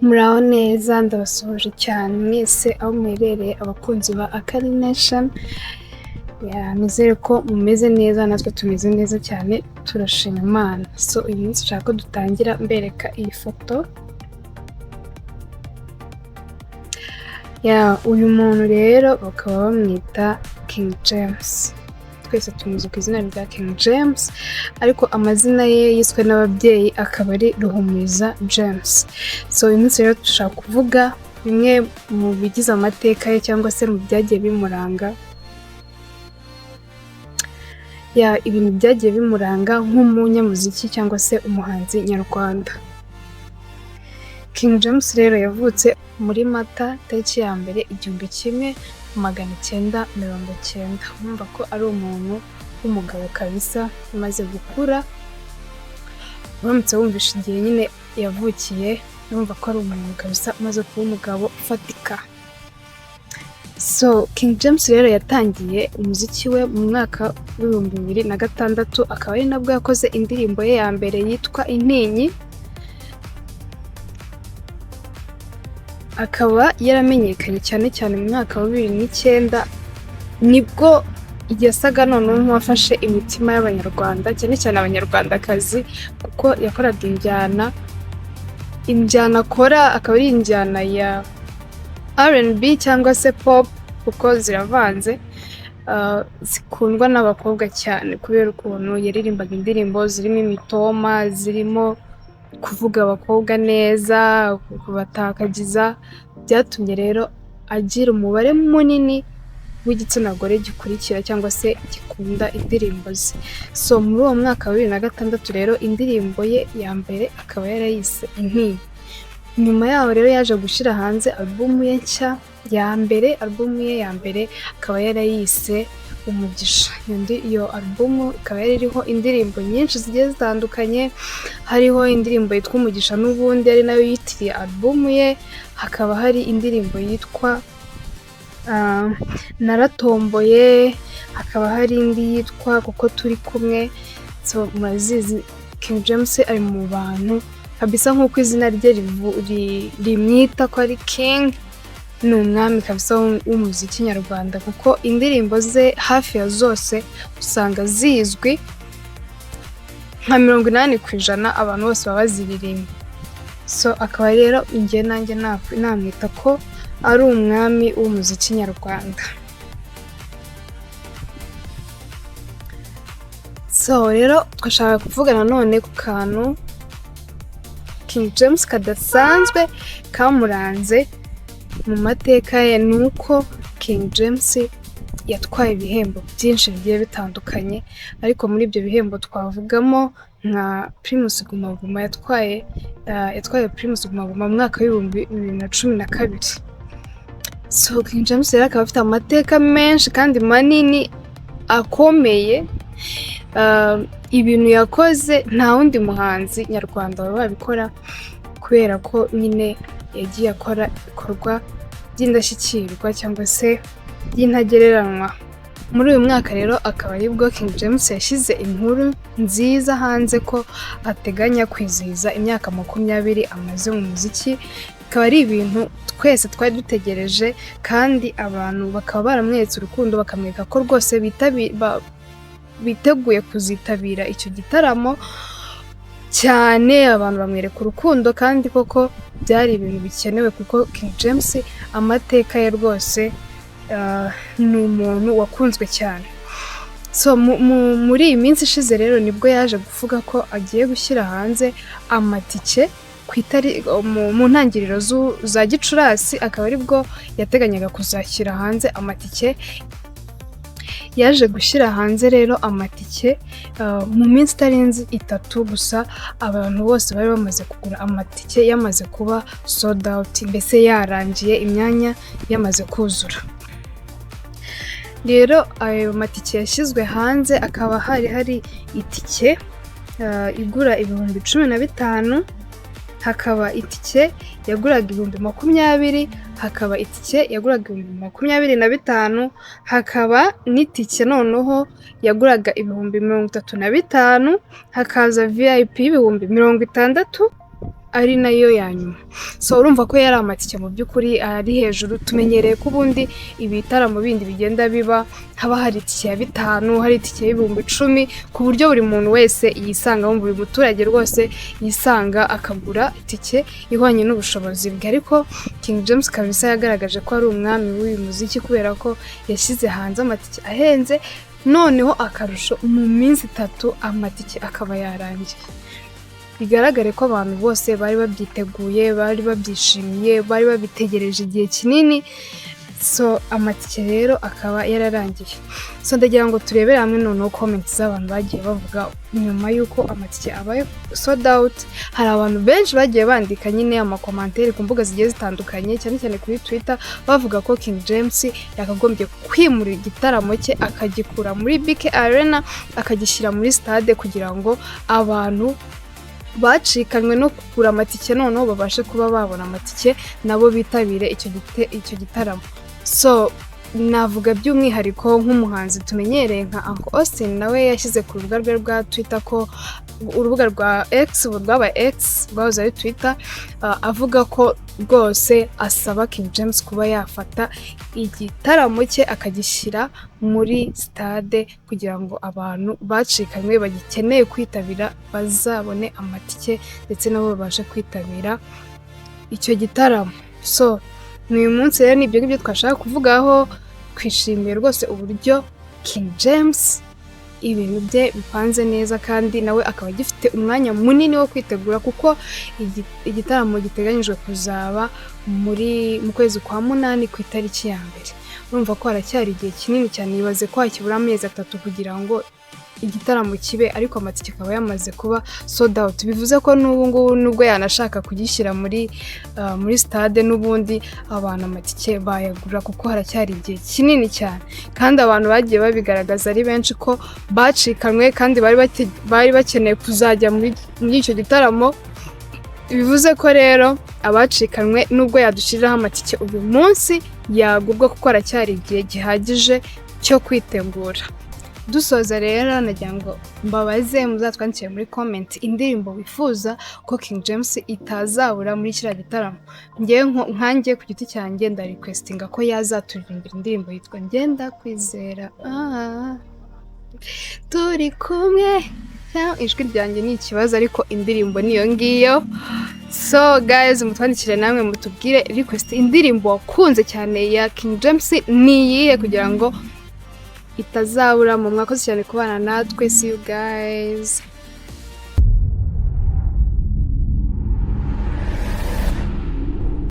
Muraho neza ndabasuhuje cyane mwese aho muherereye abakunzi ba Akari Nation. Nizere ko mumeze neza, natwe tumeze neza cyane, turashima Imana. So uyu munsi nshaka ko dutangira mbereka iyi foto. Uyu muntu rero bakaba bamwita King James. Twese tumuzi ku izina rya King James, ariko amazina ye yiswe n'ababyeyi akaba ari Ruhumuriza James. So uyu munsi rero dushaka kuvuga bimwe mu bigize amateka ye cyangwa se mu byagiye bimuranga. Ibintu byagiye bimuranga nk'umunyamuziki cyangwa se umuhanzi nyarwanda. King James rero yavutse muri Mata tariki ya mbere 1990. Urumva ko ari umuntu w'umugabo kabisa umaze gukura. Uramutse wumvisha igihe nyine yavukiye, urumva ko ari umuntu kabisa umaze kuba umugabo ufatika. So King James rero yatangiye umuziki we mu mwaka wa 2006, akaba ari nabwo yakoze indirimbo ye ya mbere yitwa Intinyi. Akaba yaramenyekanye cyane mu mwaka wa 2009, nibwo yasaga noneho nk'uwafashe imitima y'abanyarwanda, cyane abanyarwandakazi, kuko yakoraga injyana akora akaba ari injyana ya R&B cyangwa se pop, kuko ziravanze, zikundwa n'abakobwa cyane kubera ukuntu yaririmbaga indirimbo zirimo imitoma, zirimo kuvuga abakobwa neza, kubatakagiza. Byatumye rero agira umubare munini w'igitsina gore gikurikira cyangwa se gikunda indirimbo ze. So muri uwo mwaka wa 2006 rero indirimbo ye ya mbere akaba yarayise Intinyi. Nyuma yaho rero yaje gushyira hanze alubumu ye nshya ya mbere akaba yarayise Umugisha. Iyo alubumu ikaba yari iriho indirimbo nyinshi zigiye zitandukanye, hariho indirimbo yitwa Umugisha n'ubundi ari nayo yitiriye alubumu ye, hakaba hari indirimbo yitwa Naratomboye, hakaba hari indi yitwa Kuko Turi Kumwe. So murazizi King James ari mu bantu kabisa nk'uko izina rye rimwita ko ari King, ni umwami kabisa w'umuziki nyarwanda, kuko indirimbo ze hafi ya zose usanga zizwi nka 80% abantu bose baba baziririmba. So akaba rero nanjye namwita ko ari umwami w'umuziki nyarwanda. So rero twashaka kuvugana none ku kantu King James kadasanzwe kamuranze mu mateka ye, nuko King James yatwaye ibihembo byinshi bigiye bitandukanye, ariko muri ibyo bihembo twavugamo nka Primus Guma Guma. yatwaye Primus Guma Guma mu mwaka wa 2012. So King James rero akaba afite amateka menshi kandi manini akomeye. Ibintu yakoze nta wundi muhanzi nyarwanda waba wabikora, kubera ko nyine yagiye akora ibikorwa by'indashyikirwa cyangwa se by'intagereranywa. Muri uyu mwaka rero akaba aribwo King James yashyize inkuru nziza hanze ko ateganya kwizihiza imyaka 20 amaze mu muziki. Bikaba ari ibintu twese twari dutegereje, kandi abantu bakaba baramweretse urukundo, bakamwereka ko rwose biteguye kuzitabira icyo gitaramo cyane. Abantu bamwereka urukundo, kandi koko byari ibintu bikenewe, kuko King James amateka ye rwose ni umuntu wakunzwe cyane. So muri iyi minsi ishize rero nibwo yaje kuvuga ko agiye gushyira hanze amatike mu ntangiriro za Gicurasi. Akaba aribwo yateganyaga kuzashyira hanze amatike. Yaje gushyira hanze rero amatike mu minsi itarenze 3 gusa, abantu bose bari bamaze kugura amatike yamaze kuba sold out, mbese yarangiye, imyanya yamaze kuzura. Rero ayo matike yashyizwe hanze akaba hari itike igura 15,000, hakaba itike yaguraga 20,000, hakaba itike yaguraga 25,000, hakaba n'itike noneho yaguraga 35,000, hakaza VIP 60,000, ari nayo ya nyuma. So urumva ko yari amatike mu by'ukuri ari hejuru. Tumenyereye ko ubundi ibitaramo bindi bigenda biba haba hari itike ya 5, hari itike y'ibihumbi 10 ku buryo buri muntu wese yisanga, buri muturage rwose yisanga akagura itike ihwanye n'ubushobozi bwe. Ariko King James kabisa yagaragaje ko ari umwami w'uyu muziki kubera ko yashyize hanze amatike ahenze, noneho akarusho mu minsi 3 amatike akaba yarangiye. Bigaragare ko abantu bose bari babyiteguye, bari babyishimiye, bari babitegereje igihe kinini. So amatike rero akaba yararangiye. So ndagira ngo turebere hamwe noneho comments z'abantu bagiye bavuga nyuma yuko amatike abaye sold out. Hari abantu benshi bagiye bandika nyine amakomantere ku mbuga zigiye zitandukanye, cyane cyane kuri Twitter, bavuga ko King James yakagombye kwimura igitaramo cye akagikura muri BK Arena akagishyira muri Stade kugira ngo abantu bacikanywe no kugura amatike noneho babashe kuba babona amatike nabo bitabire icyo gitaramo. So navuga by'umwihariko nk'umuhanzi tumenyereye nka Uncle Austin, nawe yashyize ku rubuga rwe rwa Twitter ko urubuga rwa X rwaba X rwahoze ari Twitter, avuga ko rwose asaba King James kuba yafata igitaramo cye akagishyira muri Stade kugira ngo abantu bacikanywe bagikeneye kwitabira bazabone amatike ndetse nabo babashe kwitabira icyo gitaramo. So uyu munsi rero nibyo ngibyo twashaka kuvugaho. Twishimiye rwose uburyo King James ibintu bye bipanze neza, kandi nawe akaba gifite umwanya munini wo kwitegura kuko igitaramo giteganyijwe kuzaba mu kwezi kwa 8 ku itariki ya mbere. Urumva ko haracyari igihe kinini cyane, yibaze ko hakibura amezi 3 kugira ngo igitaramo kibe, ariko amatike akaba yamaze kuba sold out. Bivuze ko nubwo yanashaka kugishyira muri Stade n'ubundi abantu amatike bayagura kuko haracyari igihe kinini cyane, kandi abantu bagiye babigaragaza ari benshi ko bacikanywe kandi bari bakeneye kuzajya muri icyo gitaramo. Bivuze ko rero abacikanywe nubwo yadushyiriraho amatike uyu munsi yagubwa kuko haracyari igihe gihagije cyo kwitegura. Dusoza rero nagira ngo mbabaze muzatwandikire muri comment indirimbo wifuza ko King James itazabura muri kiriya gitaramo. Nkanjye ku giti cyanjye nda requestinga ko yazaturirimbira indirimbo yitwa Ngenda Kwizera. Turi kumwe. Ijwi ryanjye ni ikibazo ariko indirimbo niyo ngiyo. So guys, mutwandikire namwe mutubwire request indirimbo wakunze cyane ya King James niyihe kugira ngo itazabura. Mwakoze cyane kubana natwe. See you guys.